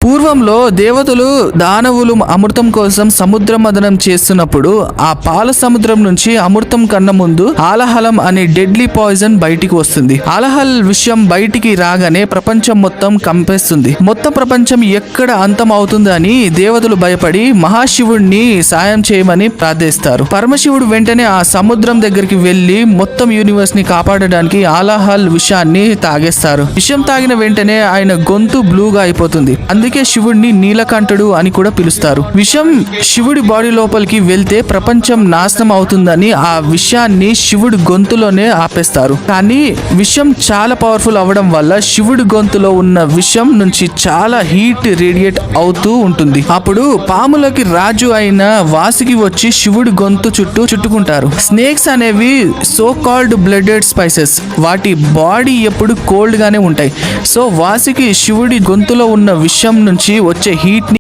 పూర్వంలో దేవతలు దానవులు అమృతం కోసం సముద్ర మదనం చేస్తున్నప్పుడు ఆ పాల సముద్రం నుంచి అమృతం కన్నా ముందు ఆలహలం అనే డెడ్లీ పాయిజన్ బయటికి వస్తుంది. ఆలహల్ విషయం బయటికి రాగానే ప్రపంచం మొత్తం కంపేస్తుంది. మొత్తం ప్రపంచం ఎక్కడ అంతం అవుతుందని దేవతలు భయపడి మహాశివుడిని సాయం చేయమని ప్రార్థిస్తారు. పరమశివుడు వెంటనే ఆ సముద్రం దగ్గరికి వెళ్లి మొత్తం యూనివర్స్ ని కాపాడడానికి ఆలహల్ విషాన్ని తాగేస్తారు. విషం తాగిన వెంటనే ఆయన గొంతు బ్లూగా అయిపోతుంది. అందుకే శివుడిని నీలకంఠుడు అని కూడా పిలుస్తారు. విషం శివుడి బాడీ లోపలికి వెళ్తే ప్రపంచం నాశనం అవుతుందని ఆ విషయాన్ని శివుడి గొంతులోనే ఆపేస్తారు. కానీ విషం చాలా పవర్ఫుల్ అవ్వడం వల్ల శివుడి గొంతులో ఉన్న విషం నుంచి చాలా హీట్ రేడియేట్ అవుతూ ఉంటుంది. అప్పుడు పాములకి రాజు అయిన వాసుకి వచ్చి శివుడి గొంతు చుట్టూ చుట్టుకుంటారు. స్నేక్స్ అనేవి సో కాల్డ్ బ్లడెడ్ స్పైసెస్. వాటి బాడీ ఎప్పుడు కోల్డ్ గానే ఉంటాయి. సో వాసుకి శివుడి గొంతులో ఉన్న విషం నుంచి వచ్చే హీట్ ని